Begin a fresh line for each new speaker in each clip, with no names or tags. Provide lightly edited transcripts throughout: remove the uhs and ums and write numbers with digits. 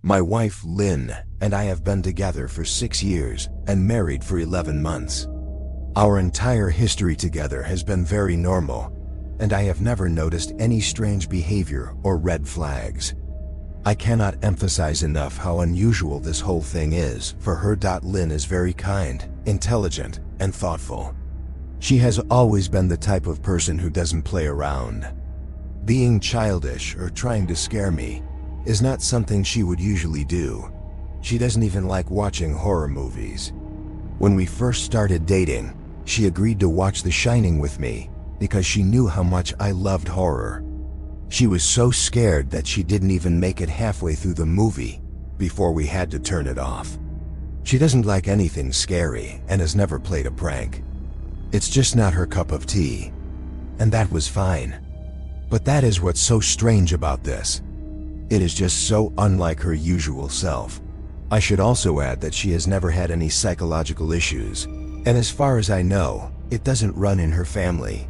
My wife, Lynn, and I have been together for 6 years and married for 11 months. Our entire history together has been very normal, and I have never noticed any strange behavior or red flags. I cannot emphasize enough how unusual this whole thing is for her. Lynn is very kind, intelligent, and thoughtful. She has always been the type of person who doesn't play around. Being childish or trying to scare me is not something she would usually do. She doesn't even like watching horror movies. When we first started dating, she agreed to watch The Shining with me because she knew how much I loved horror. She was so scared that she didn't even make it halfway through the movie before we had to turn it off. She doesn't like anything scary and has never played a prank. It's just not her cup of tea. And that was fine. But that is what's so strange about this. It is just so unlike her usual self. I should also add that she has never had any psychological issues, and as far as I know, it doesn't run in her family.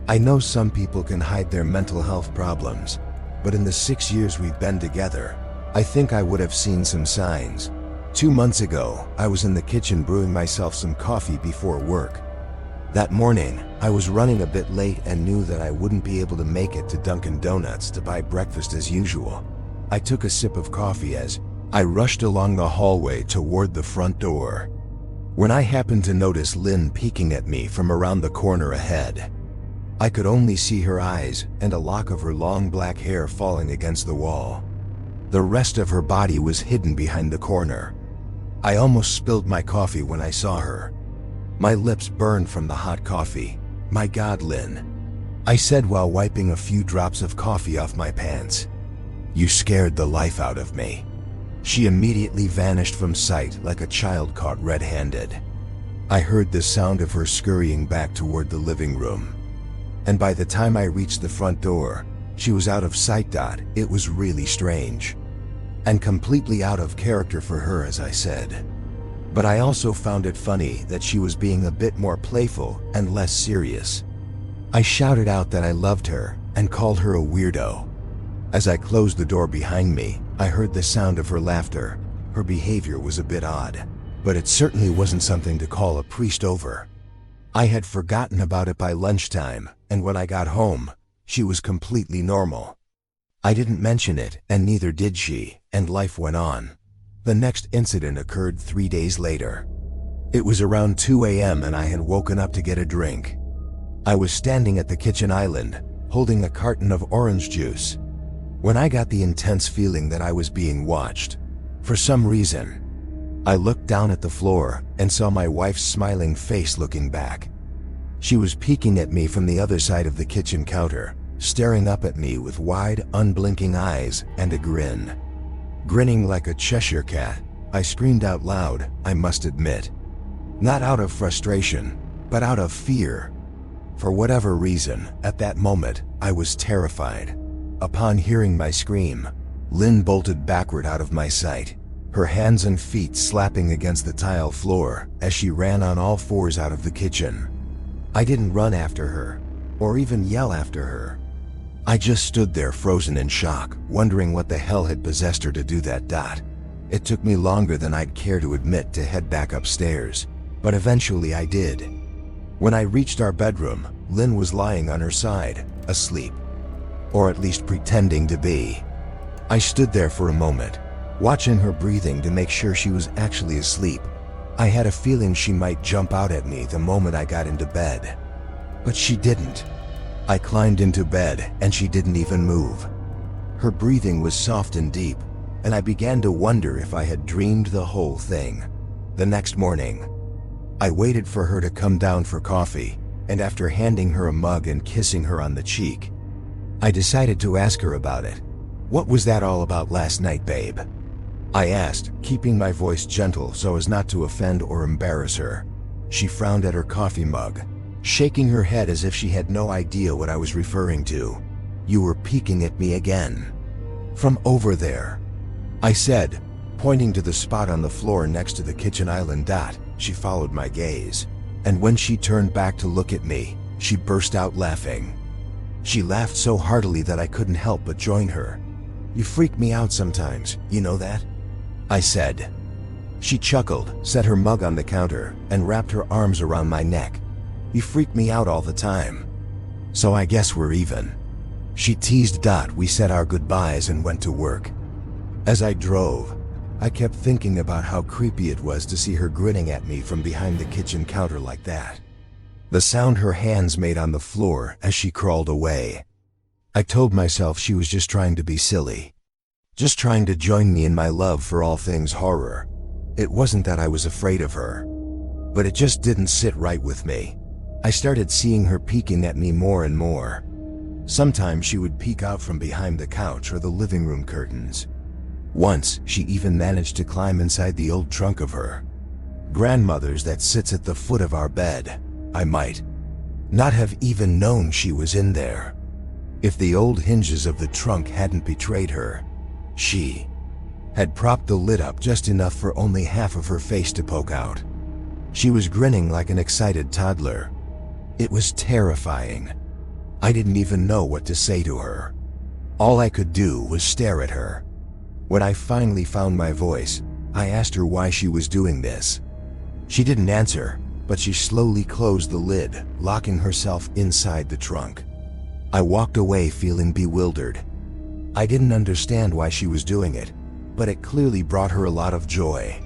I know some people can hide their mental health problems, but in the 6 years we've been together, I think I would have seen some signs. 2 months ago, I was in the kitchen brewing myself some coffee before work. That morning, I was running a bit late and knew that I wouldn't be able to make it to Dunkin' Donuts to buy breakfast as usual. I took a sip of coffee as I rushed along the hallway toward the front door, when I happened to notice Lynn peeking at me from around the corner ahead. I could only see her eyes and a lock of her long black hair falling against the wall. The rest of her body was hidden behind the corner. I almost spilled my coffee when I saw her. My lips burned from the hot coffee. "My God, Lynn," I said while wiping a few drops of coffee off my pants. "You scared the life out of me." She immediately vanished from sight like a child caught red-handed. I heard the sound of her scurrying back toward the living room. And by the time I reached the front door, she was out of sight. It was really strange. And completely out of character for her, as I said. But I also found it funny that she was being a bit more playful and less serious. I shouted out that I loved her and called her a weirdo. As I closed the door behind me, I heard the sound of her laughter. Her behavior was a bit odd, but it certainly wasn't something to call a priest over. I had forgotten about it by lunchtime, and when I got home, she was completely normal. I didn't mention it, and neither did she, and life went on. The next incident occurred 3 days later. It was around 2 a.m. and I had woken up to get a drink. I was standing at the kitchen island, holding a carton of orange juice, when I got the intense feeling that I was being watched. For some reason, I looked down at the floor and saw my wife's smiling face looking back. She was peeking at me from the other side of the kitchen counter, staring up at me with wide, unblinking eyes and a grin. Grinning like a Cheshire cat, I screamed out loud, I must admit. Not out of frustration, but out of fear. For whatever reason, at that moment, I was terrified. Upon hearing my scream, Lynn bolted backward out of my sight, her hands and feet slapping against the tile floor as she ran on all fours out of the kitchen. I didn't run after her, or even yell after her. I just stood there frozen in shock, wondering what the hell had possessed her to do that. It took me longer than I'd care to admit to head back upstairs, but eventually I did. When I reached our bedroom, Lynn was lying on her side, asleep. Or at least pretending to be. I stood there for a moment, watching her breathing to make sure she was actually asleep. I had a feeling she might jump out at me the moment I got into bed. But she didn't. I climbed into bed and she didn't even move. Her breathing was soft and deep, and I began to wonder if I had dreamed the whole thing. The next morning, I waited for her to come down for coffee, and after handing her a mug and kissing her on the cheek, I decided to ask her about it. "What was that all about last night, babe?" I asked, keeping my voice gentle so as not to offend or embarrass her. She frowned at her coffee mug, shaking her head as if she had no idea what I was referring to. "You were peeking at me again. From over there," I said, pointing to the spot on the floor next to the kitchen island. She followed my gaze, and when she turned back to look at me, she burst out laughing. She laughed so heartily that I couldn't help but join her. You freak me out sometimes, you know that? I said. She chuckled, set her mug on the counter, and wrapped her arms around my neck. You freak me out all the time. So I guess we're even. She teased. We said our goodbyes and went to work. As I drove, I kept thinking about how creepy it was to see her grinning at me from behind the kitchen counter like that. The sound her hands made on the floor as she crawled away. I told myself she was just trying to be silly. Just trying to join me in my love for all things horror. It wasn't that I was afraid of her, but it just didn't sit right with me. I started seeing her peeking at me more and more. Sometimes she would peek out from behind the couch or the living room curtains. Once, she even managed to climb inside the old trunk of her grandmother's that sits at the foot of our bed. I might not have even known she was in there if the old hinges of the trunk hadn't betrayed her. She had propped the lid up just enough for only half of her face to poke out. She was grinning like an excited toddler. It was terrifying. I didn't even know what to say to her. All I could do was stare at her. When I finally found my voice, I asked her why she was doing this. She didn't answer, but she slowly closed the lid, locking herself inside the trunk. I walked away feeling bewildered. I didn't understand why she was doing it, but it clearly brought her a lot of joy.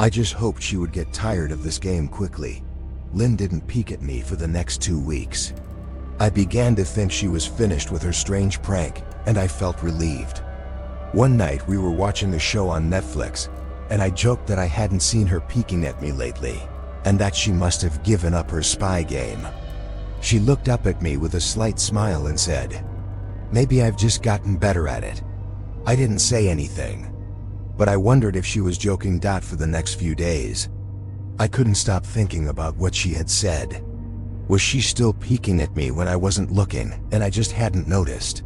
I just hoped she would get tired of this game quickly. Lynn didn't peek at me for the next 2 weeks. I began to think she was finished with her strange prank, and I felt relieved. One night we were watching a show on Netflix, and I joked that I hadn't seen her peeking at me lately, and that she must have given up her spy game. She looked up at me with a slight smile and said, "Maybe I've just gotten better at it." I didn't say anything, but I wondered if she was joking. For the next few days, I couldn't stop thinking about what she had said. Was she still peeking at me when I wasn't looking and I just hadn't noticed?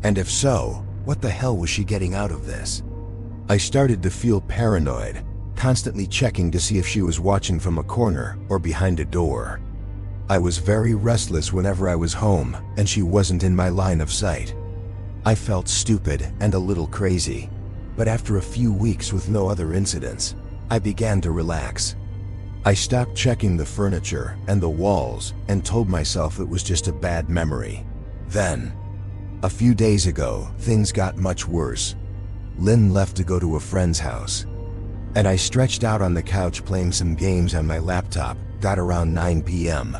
And if so, what the hell was she getting out of this? I started to feel paranoid, constantly checking to see if she was watching from a corner or behind a door. I was very restless whenever I was home and she wasn't in my line of sight. I felt stupid and a little crazy, but after a few weeks with no other incidents, I began to relax. I stopped checking the furniture and the walls and told myself it was just a bad memory. Then, a few days ago, things got much worse. Lynn left to go to a friend's house, and I stretched out on the couch playing some games on my laptop. Around 9 p.m.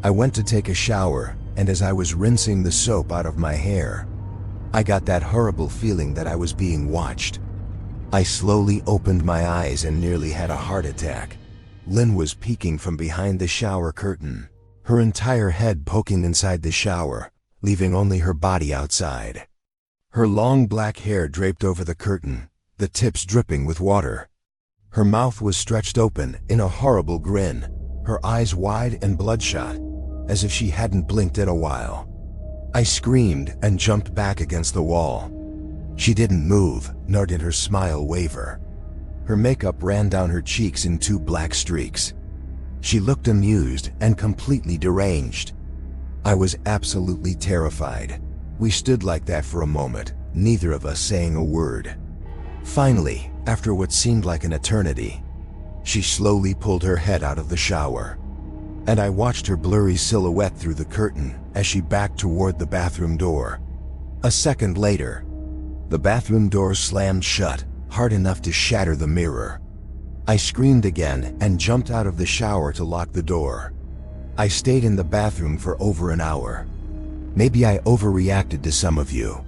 I went to take a shower, and as I was rinsing the soap out of my hair, I got that horrible feeling that I was being watched. I slowly opened my eyes and nearly had a heart attack. Lynn was peeking from behind the shower curtain, her entire head poking inside the shower, leaving only her body outside. Her long black hair draped over the curtain, the tips dripping with water. Her mouth was stretched open in a horrible grin, her eyes wide and bloodshot, as if she hadn't blinked in a while. I screamed and jumped back against the wall. She didn't move, nor did her smile waver. Her makeup ran down her cheeks in 2 black streaks. She looked amused and completely deranged. I was absolutely terrified. We stood like that for a moment, neither of us saying a word. Finally, after what seemed like an eternity, she slowly pulled her head out of the shower, and I watched her blurry silhouette through the curtain as she backed toward the bathroom door. A second later, the bathroom door slammed shut, hard enough to shatter the mirror. I screamed again and jumped out of the shower to lock the door. I stayed in the bathroom for over an hour. Maybe I overreacted to some of you,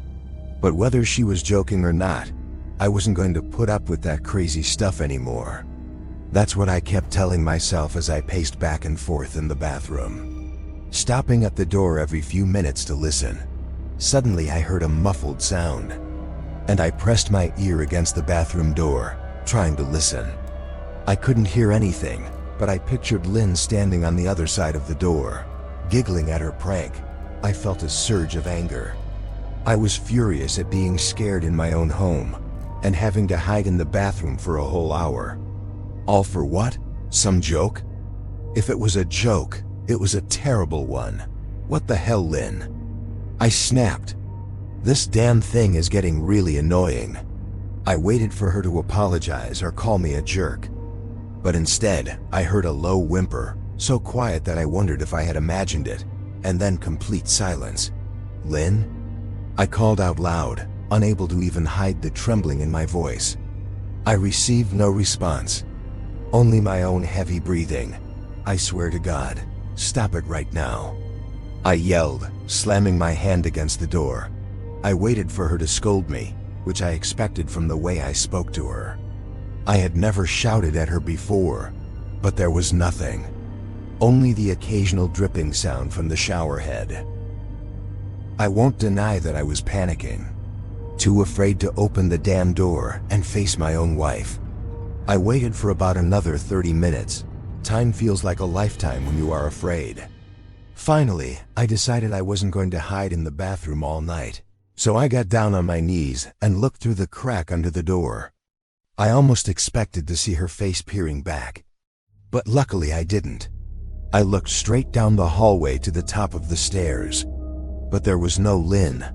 but whether she was joking or not, I wasn't going to put up with that crazy stuff anymore. That's what I kept telling myself as I paced back and forth in the bathroom, stopping at the door every few minutes to listen. Suddenly I heard a muffled sound, and I pressed my ear against the bathroom door, trying to listen. I couldn't hear anything, but I pictured Lynn standing on the other side of the door, giggling at her prank. I felt a surge of anger. I was furious at being scared in my own home, and having to hide in the bathroom for a whole hour. All for what? Some joke? If it was a joke, it was a terrible one. What the hell, Lynn? I snapped. This damn thing is getting really annoying. I waited for her to apologize or call me a jerk. But instead, I heard a low whimper, so quiet that I wondered if I had imagined it, and then complete silence. "Lynn?" I called out loud, unable to even hide the trembling in my voice. I received no response, only my own heavy breathing. "I swear to God, stop it right now," I yelled, slamming my hand against the door. I waited for her to scold me, which I expected from the way I spoke to her. I had never shouted at her before, but there was nothing. Only the occasional dripping sound from the shower head. I won't deny that I was panicking, too afraid to open the damn door and face my own wife. I waited for about another 30 minutes. Time feels like a lifetime when you are afraid. Finally, I decided I wasn't going to hide in the bathroom all night, so I got down on my knees and looked through the crack under the door. I almost expected to see her face peering back, but luckily I didn't. I looked straight down the hallway to the top of the stairs, but there was no Lynn.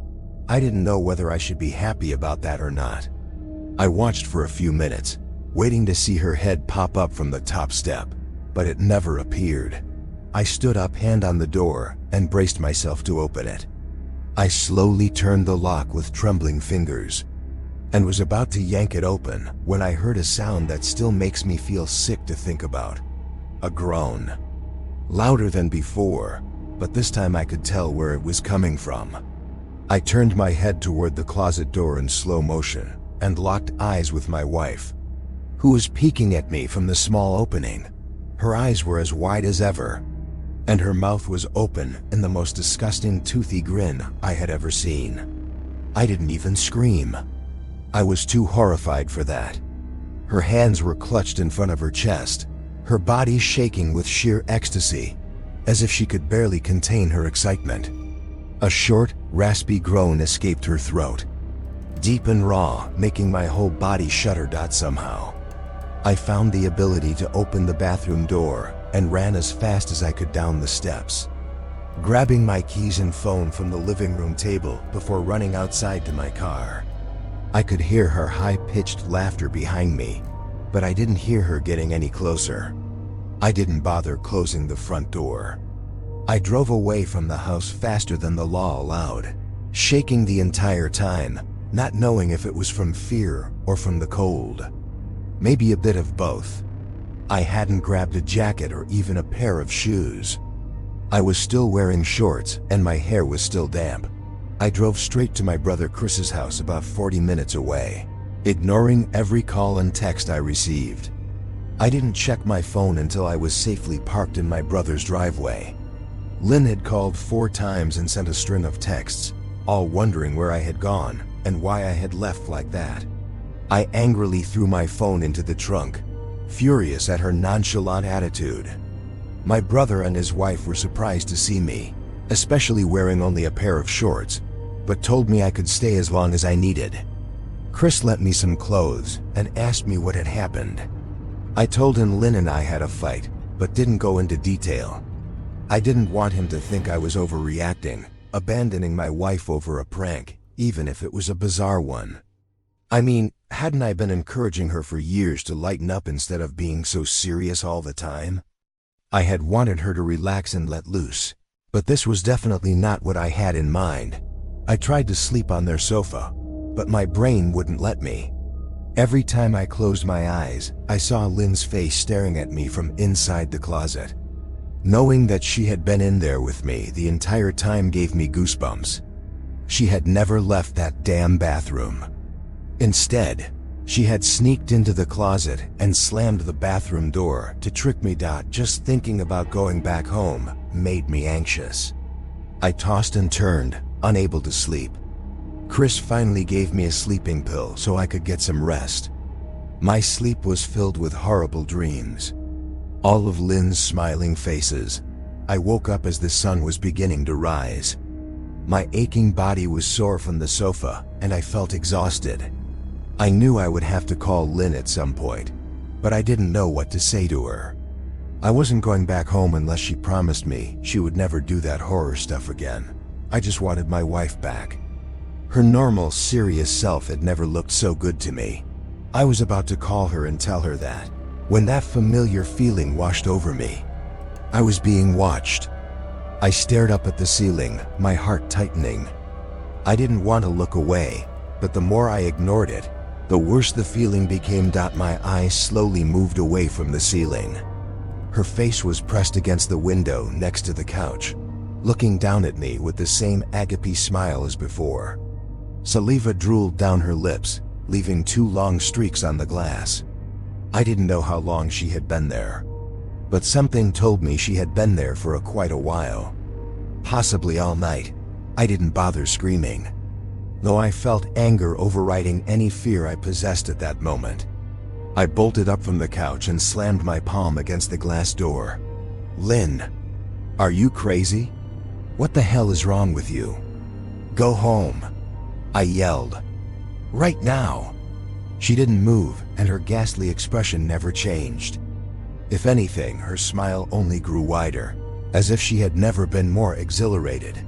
I didn't know whether I should be happy about that or not. I watched for a few minutes, waiting to see her head pop up from the top step, but it never appeared. I stood up, hand on the door, and braced myself to open it. I slowly turned the lock with trembling fingers, and was about to yank it open when I heard a sound that still makes me feel sick to think about. A groan. Louder than before, but this time I could tell where it was coming from. I turned my head toward the closet door in slow motion and locked eyes with my wife, who was peeking at me from the small opening. Her eyes were as wide as ever, and her mouth was open in the most disgusting toothy grin I had ever seen. I didn't even scream. I was too horrified for that. Her hands were clutched in front of her chest, her body shaking with sheer ecstasy, as if she could barely contain her excitement. A short, raspy groan escaped her throat, deep and raw, making my whole body shudder. Somehow, I found the ability to open the bathroom door and ran as fast as I could down the steps, grabbing my keys and phone from the living room table before running outside to my car. I could hear her high-pitched laughter behind me, but I didn't hear her getting any closer. I didn't bother closing the front door. I drove away from the house faster than the law allowed, shaking the entire time, not knowing if it was from fear or from the cold. Maybe a bit of both. I hadn't grabbed a jacket or even a pair of shoes. I was still wearing shorts and my hair was still damp. I drove straight to my brother Chris's house about 40 minutes away, ignoring every call and text I received. I didn't check my phone until I was safely parked in my brother's driveway. Lynn had called 4 times and sent a string of texts, all wondering where I had gone and why I had left like that. I angrily threw my phone into the trunk, furious at her nonchalant attitude. My brother and his wife were surprised to see me, especially wearing only a pair of shorts, but told me I could stay as long as I needed. Chris lent me some clothes and asked me what had happened. I told him Lynn and I had a fight, but didn't go into detail. I didn't want him to think I was overreacting, abandoning my wife over a prank, even if it was a bizarre one. I mean, hadn't I been encouraging her for years to lighten up instead of being so serious all the time? I had wanted her to relax and let loose, but this was definitely not what I had in mind. I tried to sleep on their sofa, but my brain wouldn't let me. Every time I closed my eyes, I saw Lynn's face staring at me from inside the closet. Knowing that she had been in there with me the entire time gave me goosebumps. She had never left that damn bathroom. Instead, she had sneaked into the closet and slammed the bathroom door to trick me. Just thinking about going back home made me anxious. I tossed and turned, unable to sleep. Chris finally gave me a sleeping pill so I could get some rest. My sleep was filled with horrible dreams. All of Lynn's smiling faces. I woke up as the sun was beginning to rise. My aching body was sore from the sofa, and I felt exhausted. I knew I would have to call Lynn at some point, but I didn't know what to say to her. I wasn't going back home unless she promised me she would never do that horror stuff again. I just wanted my wife back. Her normal, serious self had never looked so good to me. I was about to call her and tell her that, when that familiar feeling washed over me. I was being watched. I stared up at the ceiling, my heart tightening. I didn't want to look away, but the more I ignored it, the worse the feeling became. My eyes slowly moved away from the ceiling. Her face was pressed against the window next to the couch, looking down at me with the same agape smile as before. Saliva drooled down her lips, leaving 2 long streaks on the glass. I didn't know how long she had been there, but something told me she had been there for quite a while. Possibly all night. I didn't bother screaming, though I felt anger overriding any fear I possessed at that moment. I bolted up from the couch and slammed my palm against the glass door. "Lynn, are you crazy? What the hell is wrong with you? Go home," I yelled. "Right now." She didn't move, and her ghastly expression never changed. If anything, her smile only grew wider, as if she had never been more exhilarated.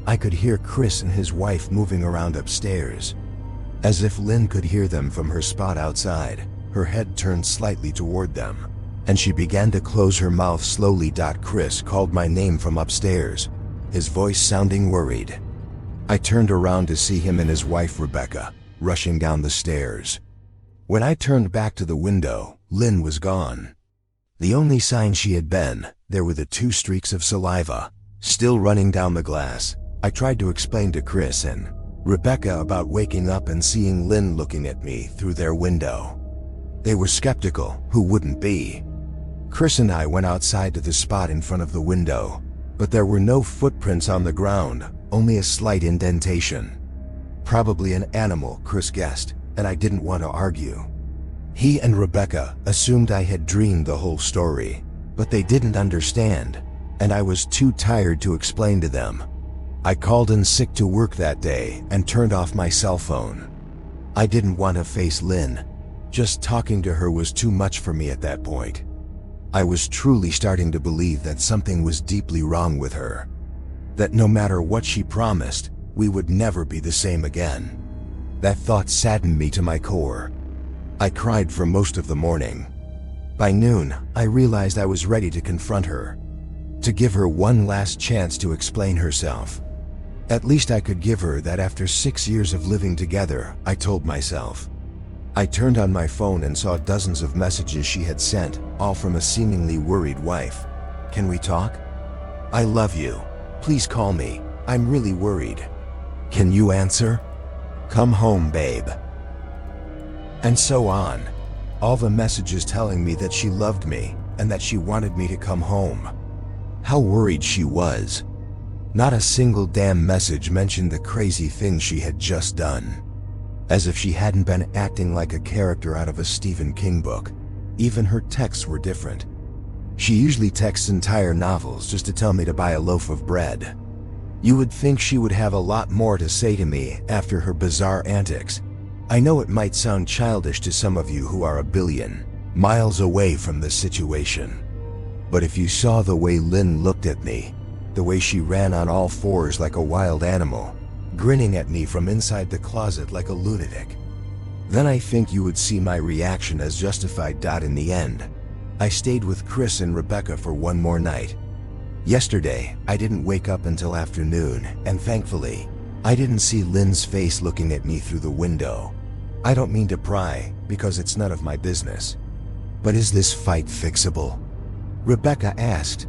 I could hear Chris and his wife moving around upstairs. As if Lynn could hear them from her spot outside, her head turned slightly toward them, and she began to close her mouth slowly. Chris called my name from upstairs, his voice sounding worried. I turned around to see him and his wife Rebecca rushing down the stairs. When I turned back to the window, Lynn was gone. The only sign she had been, there were the 2 streaks of saliva, still running down the glass. I tried to explain to Chris and Rebecca about waking up and seeing Lynn looking at me through their window. They were skeptical. Who wouldn't be? Chris and I went outside to the spot in front of the window, but there were no footprints on the ground, only a slight indentation. Probably an animal, Chris guessed, and I didn't want to argue. He and Rebecca assumed I had dreamed the whole story, but they didn't understand, and I was too tired to explain to them. I called in sick to work that day and turned off my cell phone. I didn't want to face Lynn. Just talking to her was too much for me at that point. I was truly starting to believe that something was deeply wrong with her. That no matter what she promised, we would never be the same again. That thought saddened me to my core. I cried for most of the morning. By noon, I realized I was ready to confront her, to give her one last chance to explain herself. At least I could give her that after 6 years of living together, I told myself. I turned on my phone and saw dozens of messages she had sent, all from a seemingly worried wife. "Can we talk? I love you. Please call me. I'm really worried. Can you answer? Come home, babe." And so on. All the messages telling me that she loved me and that she wanted me to come home. How worried she was. Not a single damn message mentioned the crazy things she had just done. As if she hadn't been acting like a character out of a Stephen King book. Even her texts were different. She usually texts entire novels just to tell me to buy a loaf of bread. You would think she would have a lot more to say to me after her bizarre antics. I know it might sound childish to some of you who are a billion miles away from this situation. But if you saw the way Lynn looked at me, the way she ran on all fours like a wild animal, grinning at me from inside the closet like a lunatic, then I think you would see my reaction as justified. In the end, I stayed with Chris and Rebecca for one more night. Yesterday, I didn't wake up until afternoon, and thankfully, I didn't see Lynn's face looking at me through the window. I don't mean to pry, because it's none of my business. But is this fight fixable? Rebecca asked.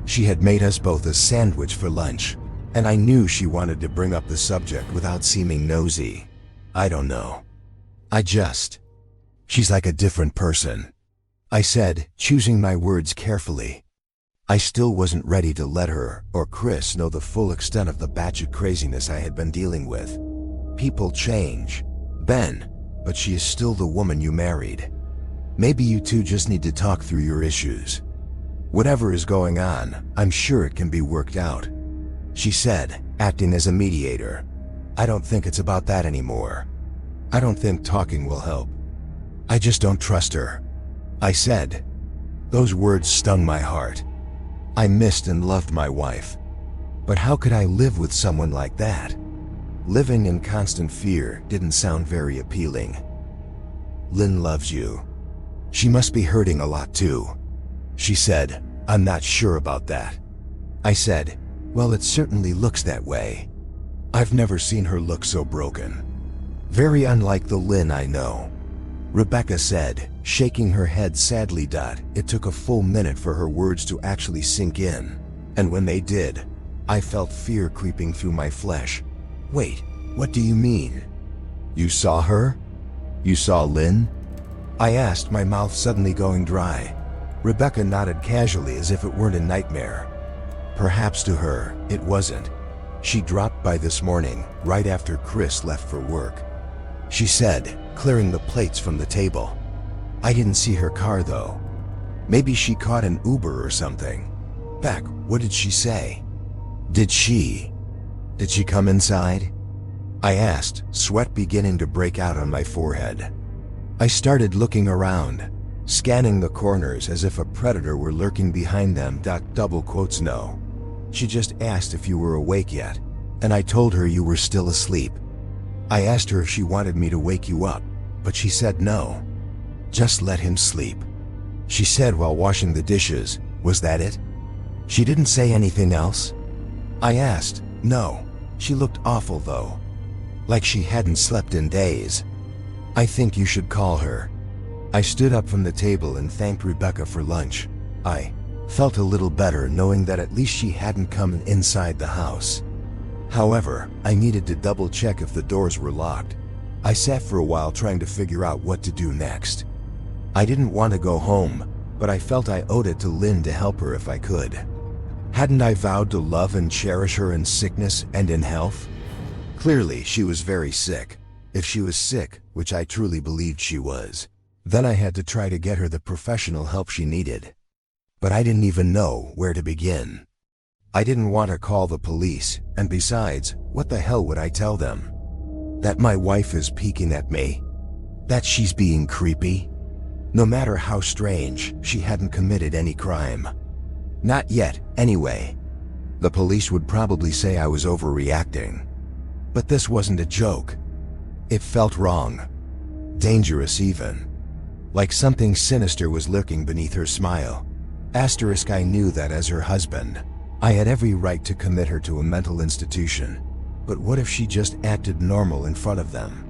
She had made us both a sandwich for lunch, and I knew she wanted to bring up the subject without seeming nosy. I don't know. She's like a different person, I said, choosing my words carefully. I still wasn't ready to let her or Chris know the full extent of the batshit craziness I had been dealing with. People change, Ben, but she is still the woman you married. Maybe you two just need to talk through your issues. Whatever is going on, I'm sure it can be worked out, she said, acting as a mediator. I don't think it's about that anymore. I don't think talking will help. I just don't trust her, I said. Those words stung my heart. I missed and loved my wife. But how could I live with someone like that? Living in constant fear didn't sound very appealing. Lynn loves you. She must be hurting a lot too. She said, I'm not sure about that. I said, well, it certainly looks that way. I've never seen her look so broken. Very unlike the Lynn I know. Rebecca said, shaking her head sadly. It took a full minute for her words to actually sink in. And when they did, I felt fear creeping through my flesh. Wait, what do you mean? You saw her? You saw Lynn? I asked, my mouth suddenly going dry. Rebecca nodded casually as if it weren't a nightmare. Perhaps to her, it wasn't. She dropped by this morning, right after Chris left for work. She said, clearing the plates from the table. I didn't see her car though. Maybe she caught an Uber or something. Beck, what did she say? Did she come inside? I asked, sweat beginning to break out on my forehead. I started looking around, scanning the corners as if a predator were lurking behind them. Double quotes, no. She just asked if you were awake yet, and I told her you were still asleep. I asked her if she wanted me to wake you up, but she said no. Just let him sleep, she said while washing the dishes. Was that it? She didn't say anything else? I asked. No. She looked awful though. Like she hadn't slept in days. I think you should call her. I stood up from the table and thanked Rebecca for lunch. I felt a little better knowing that at least she hadn't come inside the house. However, I needed to double check if the doors were locked. I sat for a while trying to figure out what to do next. I didn't want to go home, but I felt I owed it to Lynn to help her if I could. Hadn't I vowed to love and cherish her in sickness and in health? Clearly, she was very sick. If she was sick, which I truly believed she was, then I had to try to get her the professional help she needed. But I didn't even know where to begin. I didn't want to call the police, and besides, what the hell would I tell them? That my wife is peeking at me? That she's being creepy? No matter how strange, she hadn't committed any crime. Not yet, anyway. The police would probably say I was overreacting. But this wasn't a joke. It felt wrong. Dangerous even. Like something sinister was lurking beneath her smile. Asterisk, I knew that as her husband, I had every right to commit her to a mental institution. But what if she just acted normal in front of them?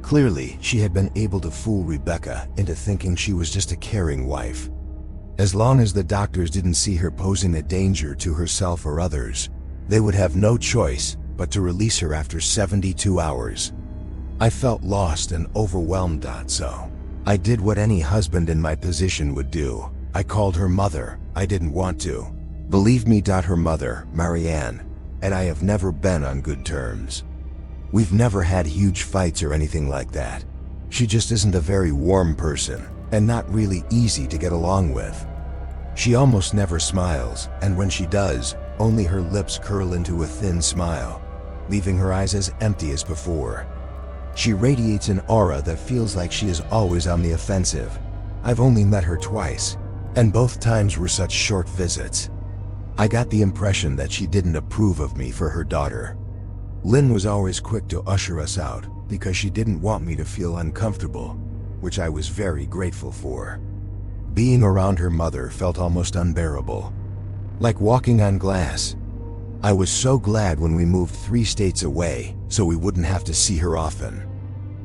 Clearly, she had been able to fool Rebecca into thinking she was just a caring wife. As long as the doctors didn't see her posing a danger to herself or others, they would have no choice but to release her after 72 hours. I felt lost and overwhelmed, so I did what any husband in my position would do. I called her mother. I didn't want to. Believe me, her mother, Marianne, and I have never been on good terms. We've never had huge fights or anything like that. She just isn't a very warm person, and not really easy to get along with. She almost never smiles, and when she does, only her lips curl into a thin smile, leaving her eyes as empty as before. She radiates an aura that feels like she is always on the offensive. I've only met her twice, and both times were such short visits. I got the impression that she didn't approve of me for her daughter. Lynn was always quick to usher us out because she didn't want me to feel uncomfortable, which I was very grateful for. Being around her mother felt almost unbearable, like walking on glass. I was so glad when we moved 3 states away so we wouldn't have to see her often.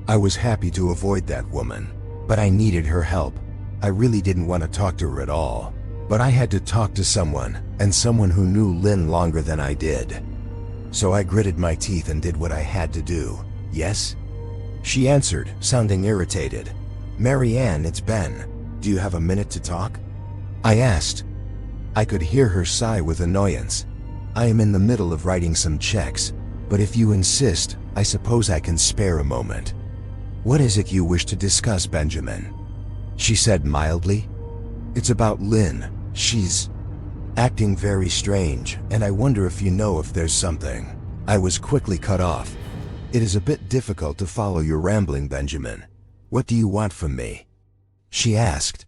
I was happy to avoid that woman, but I needed her help. I really didn't want to talk to her at all, but I had to talk to someone, and someone who knew Lynn longer than I did. So I gritted my teeth and did what I had to do. Yes? She answered, sounding irritated. Marianne, it's Ben. Do you have a minute to talk? I asked. I could hear her sigh with annoyance. I am in the middle of writing some checks, but if you insist, I suppose I can spare a moment. What is it you wish to discuss, Benjamin? She said mildly. It's about Lynn. She's acting very strange, and I wonder if you know if there's something. I was quickly cut off. It is a bit difficult to follow your rambling, Benjamin. What do you want from me? She asked.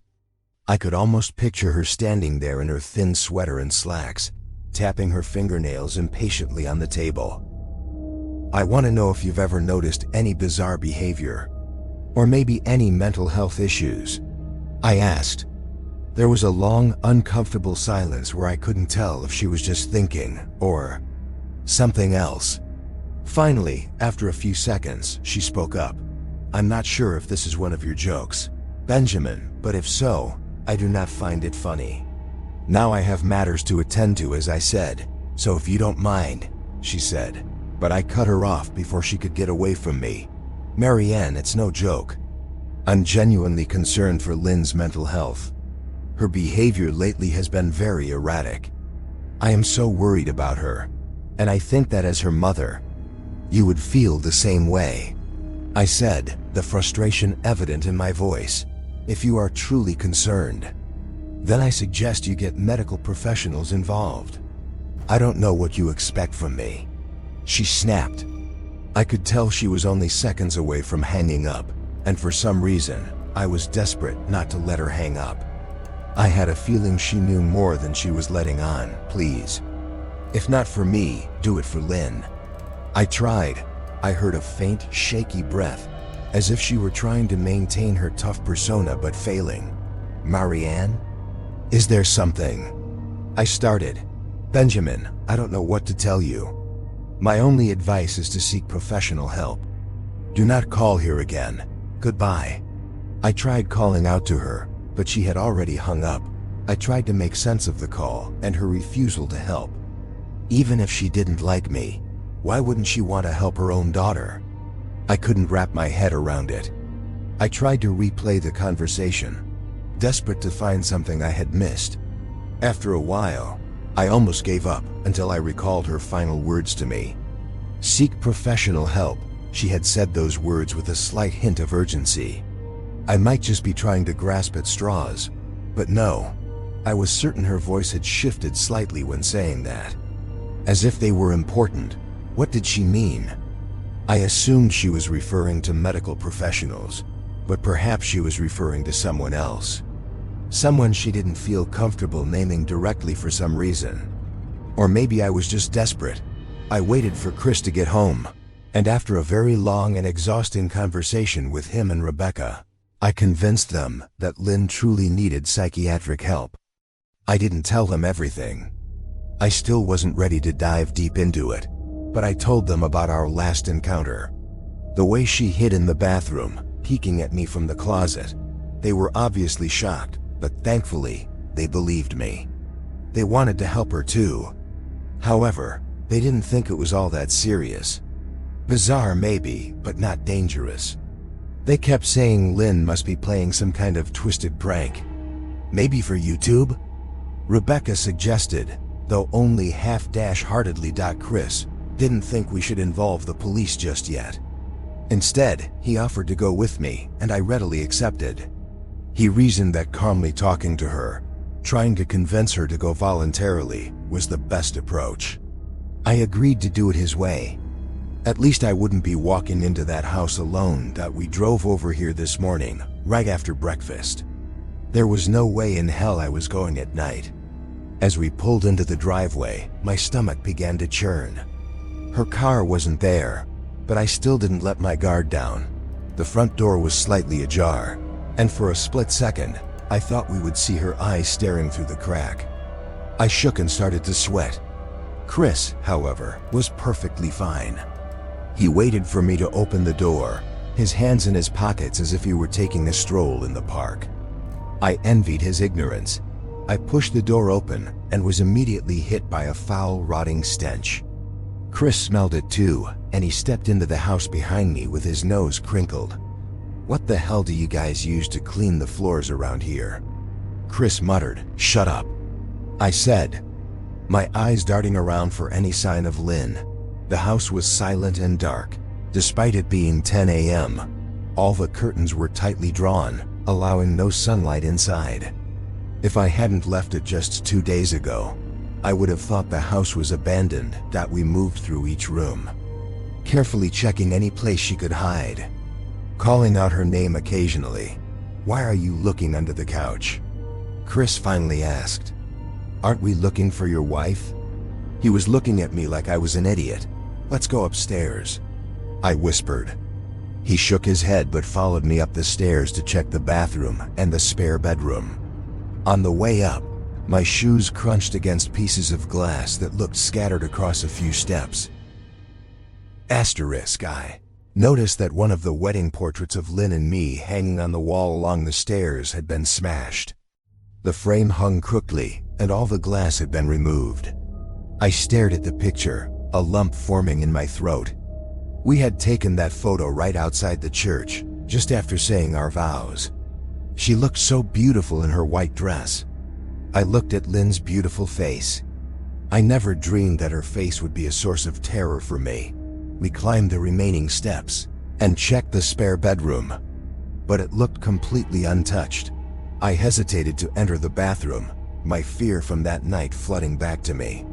I could almost picture her standing there in her thin sweater and slacks, tapping her fingernails impatiently on the table. I want to know if you've ever noticed any bizarre behavior, or maybe any mental health issues," I asked. There was a long, uncomfortable silence where I couldn't tell if she was just thinking or something else. Finally, after a few seconds, she spoke up. "I'm not sure if this is one of your jokes, Benjamin, but if so, I do not find it funny. Now I have matters to attend to, as I said, so if you don't mind," she said. But I cut her off before she could get away from me. "Marianne, it's no joke. I'm genuinely concerned for Lynn's mental health. Her behavior lately has been very erratic. I am so worried about her, and I think that as her mother, you would feel the same way," I said, the frustration evident in my voice. "If you are truly concerned, then I suggest you get medical professionals involved. I don't know what you expect from me," she snapped. I could tell she was only seconds away from hanging up, and for some reason, I was desperate not to let her hang up. I had a feeling she knew more than she was letting on. "Please, if not for me, do it for Lynn." I tried. I heard a faint, shaky breath, as if she were trying to maintain her tough persona but failing. "Marianne? Is there something?" I started. "Benjamin, I don't know what to tell you. My only advice is to seek professional help. Do not call here again. Goodbye." I tried calling out to her, but she had already hung up. I tried to make sense of the call and her refusal to help. Even if she didn't like me, why wouldn't she want to help her own daughter? I couldn't wrap my head around it. I tried to replay the conversation, desperate to find something I had missed. After a while, I almost gave up until I recalled her final words to me. "Seek professional help." She had said those words with a slight hint of urgency. I might just be trying to grasp at straws, but no, I was certain her voice had shifted slightly when saying that. As if they were important. What did she mean? I assumed she was referring to medical professionals, but perhaps she was referring to someone else. Someone she didn't feel comfortable naming directly for some reason. Or maybe I was just desperate. I waited for Chris to get home, and after a very long and exhausting conversation with him and Rebecca, I convinced them that Lynn truly needed psychiatric help. I didn't tell them everything. I still wasn't ready to dive deep into it, but I told them about our last encounter. The way she hid in the bathroom, peeking at me from the closet. They were obviously shocked, but thankfully, they believed me. They wanted to help her too. However, they didn't think it was all that serious. Bizarre maybe, but not dangerous. They kept saying Lynn must be playing some kind of twisted prank. Maybe for YouTube? Rebecca suggested, though only half-heartedly. Chris didn't think we should involve the police just yet. Instead, he offered to go with me, and I readily accepted. He reasoned that calmly talking to her, trying to convince her to go voluntarily, was the best approach. I agreed to do it his way. At least I wouldn't be walking into that house alone. We drove over here this morning, right after breakfast. There was no way in hell I was going at night. As we pulled into the driveway, my stomach began to churn. Her car wasn't there, but I still didn't let my guard down. The front door was slightly ajar, and for a split second, I thought we would see her eyes staring through the crack. I shook and started to sweat. Chris, however, was perfectly fine. He waited for me to open the door, his hands in his pockets as if he were taking a stroll in the park. I envied his ignorance. I pushed the door open and was immediately hit by a foul, rotting stench. Chris smelled it too, and he stepped into the house behind me with his nose crinkled. "What the hell do you guys use to clean the floors around here?" Chris muttered. "Shut up," I said, my eyes darting around for any sign of Lynn. The house was silent and dark. Despite it being 10 a.m., all the curtains were tightly drawn, allowing no sunlight inside. If I hadn't left it just 2 days ago, I would have thought the house was abandoned. We moved through each room, carefully checking any place she could hide, calling out her name occasionally. "Why are you looking under the couch?" Chris finally asked. "Aren't we looking for your wife?" He was looking at me like I was an idiot. "Let's go upstairs," I whispered. He shook his head but followed me up the stairs to check the bathroom and the spare bedroom. On the way up, my shoes crunched against pieces of glass that looked scattered across a few steps. I noticed that one of the wedding portraits of Lynn and me hanging on the wall along the stairs had been smashed. The frame hung crookedly, and all the glass had been removed. I stared at the picture, a lump forming in my throat. We had taken that photo right outside the church, just after saying our vows. She looked so beautiful in her white dress. I looked at Lynn's beautiful face. I never dreamed that her face would be a source of terror for me. We climbed the remaining steps and checked the spare bedroom, but it looked completely untouched. I hesitated to enter the bathroom, my fear from that night flooding back to me.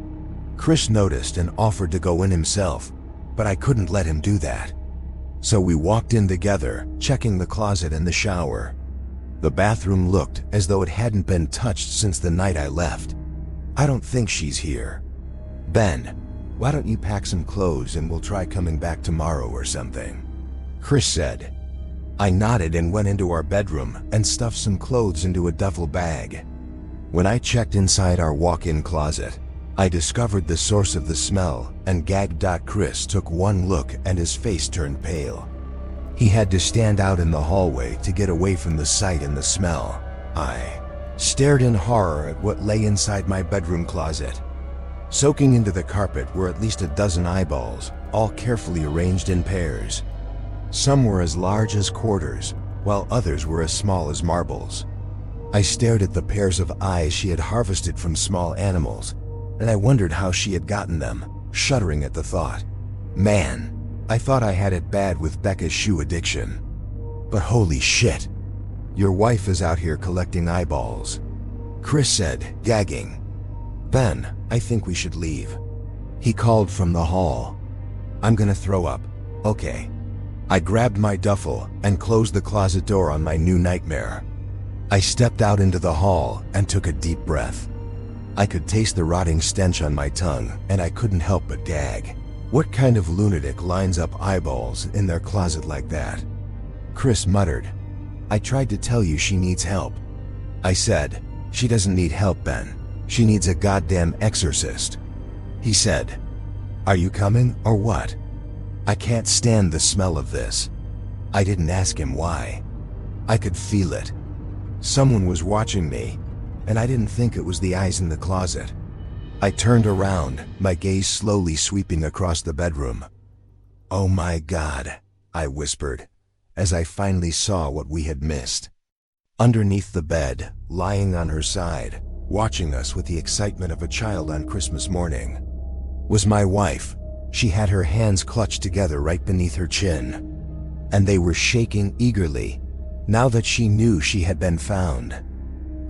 Chris noticed and offered to go in himself, but I couldn't let him do that. So we walked in together, checking the closet and the shower. The bathroom looked as though it hadn't been touched since the night I left. "I don't think she's here. Ben, why don't you pack some clothes and we'll try coming back tomorrow or something?" Chris said. I nodded and went into our bedroom and stuffed some clothes into a duffel bag. When I checked inside our walk-in closet, I discovered the source of the smell and gagged. Chris took one look and his face turned pale. He had to stand out in the hallway to get away from the sight and the smell. I stared in horror at what lay inside my bedroom closet. Soaking into the carpet were at least a dozen eyeballs, all carefully arranged in pairs. Some were as large as quarters, while others were as small as marbles. I stared at the pairs of eyes she had harvested from small animals, and I wondered how she had gotten them, shuddering at the thought. Man, I thought I had it bad with Becca's shoe addiction. But holy shit, your wife is out here collecting eyeballs, Chris said, gagging. Ben, I think we should leave, he called from the hall. I'm gonna throw up. Okay. I grabbed my duffel and closed the closet door on my new nightmare. I stepped out into the hall and took a deep breath. I could taste the rotting stench on my tongue, and I couldn't help but gag. What kind of lunatic lines up eyeballs in their closet like that? Chris muttered. I tried to tell you she needs help. I said, she doesn't need help, Ben. She needs a goddamn exorcist. He said, are you coming or what? I can't stand the smell of this. I didn't ask him why. I could feel it. Someone was watching me, and I didn't think it was the eyes in the closet. I turned around, my gaze slowly sweeping across the bedroom. Oh my God, I whispered, as I finally saw what we had missed. Underneath the bed, lying on her side, watching us with the excitement of a child on Christmas morning, was my wife. She had her hands clutched together right beneath her chin, and they were shaking eagerly, now that she knew she had been found.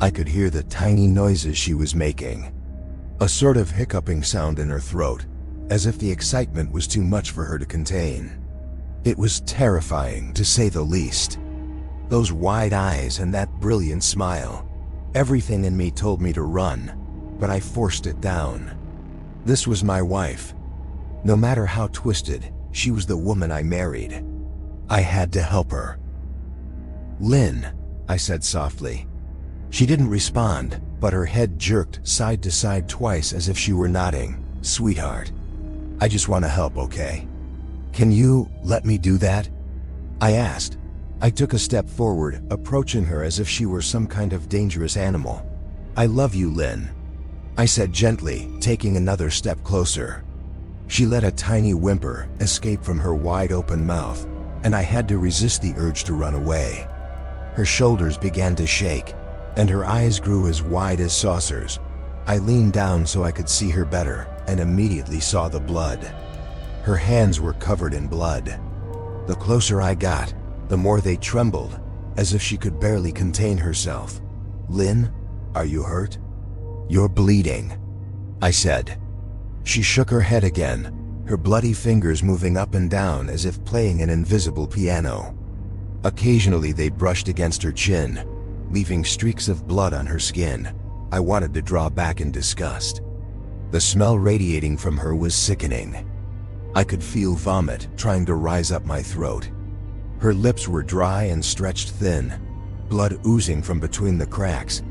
I could hear the tiny noises she was making, a sort of hiccuping sound in her throat, as if the excitement was too much for her to contain. It was terrifying, to say the least. Those wide eyes and that brilliant smile. Everything in me told me to run, but I forced it down. This was my wife. No matter how twisted, she was the woman I married. I had to help her. Lynn, I said softly. She didn't respond, but her head jerked side to side twice as if she were nodding. Sweetheart, I just want to help, okay? Can you let me do that? I asked. I took a step forward, approaching her as if she were some kind of dangerous animal. I love you, Lynn, I said gently, taking another step closer. She let a tiny whimper escape from her wide-open mouth, and I had to resist the urge to run away. Her shoulders began to shake, and her eyes grew as wide as saucers. I leaned down so I could see her better, and immediately saw the blood. Her hands were covered in blood. The closer I got, the more they trembled, as if she could barely contain herself. Lynn, are you hurt? You're bleeding, I said. She shook her head again, her bloody fingers moving up and down as if playing an invisible piano. Occasionally they brushed against her chin, leaving streaks of blood on her skin. I wanted to draw back in disgust. The smell radiating from her was sickening. I could feel vomit trying to rise up my throat. Her lips were dry and stretched thin, blood oozing from between the cracks.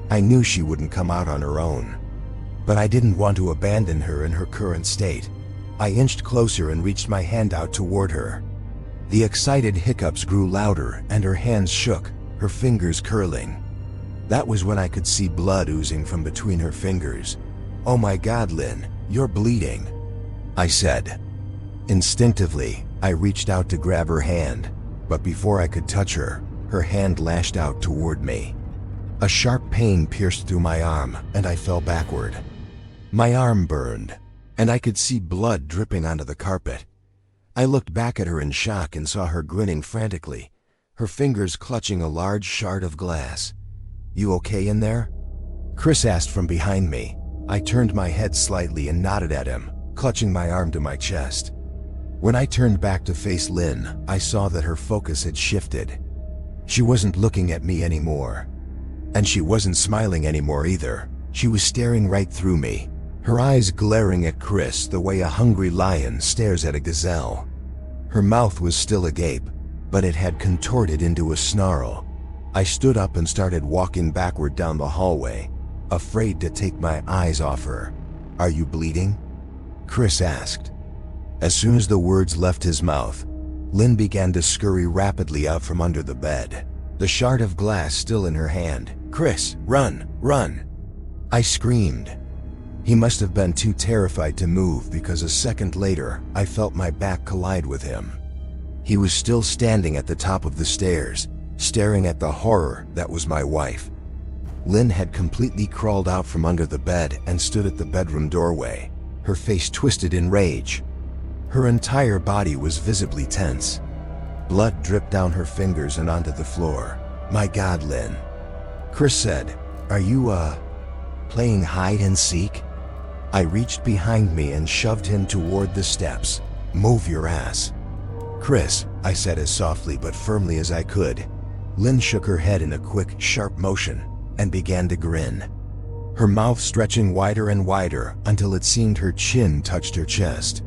I knew she wouldn't come out on her own. But I didn't want to abandon her in her current state. I inched closer and reached my hand out toward her. The excited hiccups grew louder and her hands shook, her fingers curling. That was when I could see blood oozing from between her fingers. "Oh my God, Lynn, you're bleeding," I said. Instinctively, I reached out to grab her hand, but before I could touch her, her hand lashed out toward me. A sharp pain pierced through my arm, and I fell backward. My arm burned, and I could see blood dripping onto the carpet. I looked back at her in shock and saw her grinning frantically, her fingers clutching a large shard of glass. "You okay in there?" Chris asked from behind me. I turned my head slightly and nodded at him, clutching my arm to my chest. When I turned back to face Lynn, I saw that her focus had shifted. She wasn't looking at me anymore. And she wasn't smiling anymore either. She was staring right through me, her eyes glaring at Chris the way a hungry lion stares at a gazelle. Her mouth was still agape, but it had contorted into a snarl. I stood up and started walking backward down the hallway, afraid to take my eyes off her. "Are you bleeding?" Chris asked. As soon as the words left his mouth, Lynn began to scurry rapidly out from under the bed, the shard of glass still in her hand. "Chris, run, run!" I screamed. He must have been too terrified to move because a second later, I felt my back collide with him. He was still standing at the top of the stairs, staring at the horror that was my wife. Lynn had completely crawled out from under the bed and stood at the bedroom doorway, her face twisted in rage. Her entire body was visibly tense. Blood dripped down her fingers and onto the floor. "My God, Lynn." Chris said, "Are you, playing hide and seek?" I reached behind me and shoved him toward the steps. "Move your ass." "Chris," I said as softly but firmly as I could. Lynn shook her head in a quick, sharp motion and began to grin, her mouth stretching wider and wider until it seemed her chin touched her chest.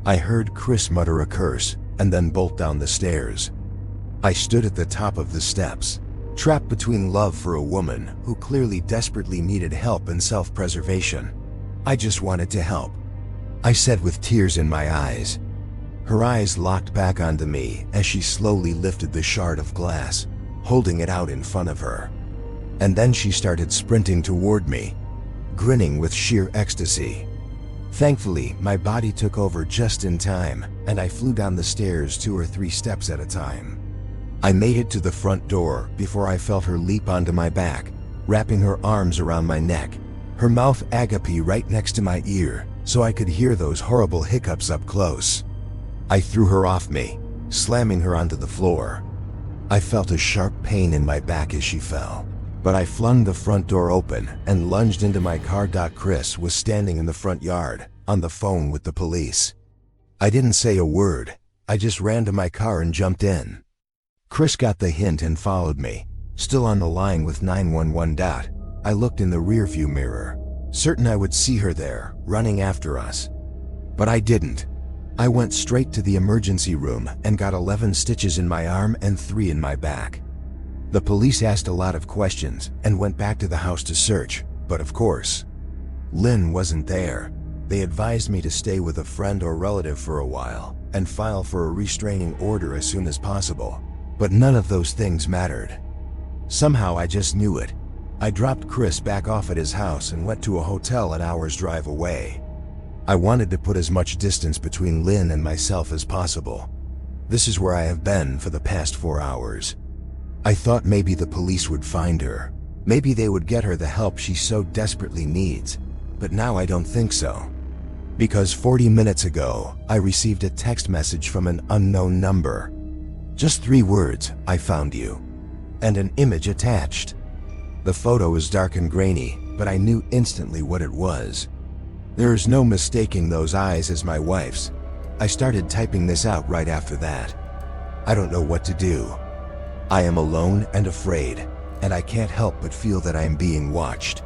I heard Chris mutter a curse and then bolt down the stairs. I stood at the top of the steps, trapped between love for a woman who clearly desperately needed help and self-preservation. I just wanted to help, I said with tears in my eyes. Her eyes locked back onto me as she slowly lifted the shard of glass, holding it out in front of her. And then she started sprinting toward me, grinning with sheer ecstasy. Thankfully, my body took over just in time, and I flew down the stairs 2 or 3 steps at a time. I made it to the front door before I felt her leap onto my back, wrapping her arms around my neck, her mouth agape right next to my ear, so I could hear those horrible hiccups up close. I threw her off me, slamming her onto the floor. I felt a sharp pain in my back as she fell, but I flung the front door open and lunged into my car. Chris was standing in the front yard, on the phone with the police. I didn't say a word, I just ran to my car and jumped in. Chris got the hint and followed me, still on the line with 911. I looked in the rearview mirror, certain I would see her there, running after us. But I didn't. I went straight to the emergency room and got 11 stitches in my arm and 3 in my back. The police asked a lot of questions and went back to the house to search, but of course, Lynn wasn't there. They advised me to stay with a friend or relative for a while and file for a restraining order as soon as possible. But none of those things mattered. Somehow I just knew it. I dropped Chris back off at his house and went to a hotel an hour's drive away. I wanted to put as much distance between Lynn and myself as possible. This is where I have been for the past 4 hours. I thought maybe the police would find her. Maybe they would get her the help she so desperately needs. But now I don't think so. Because 40 minutes ago, I received a text message from an unknown number. Just 3 words, "I found you," and an image attached. The photo was dark and grainy, but I knew instantly what it was. There is no mistaking those eyes as my wife's. I started typing this out right after that. I don't know what to do. I am alone and afraid, and I can't help but feel that I am being watched.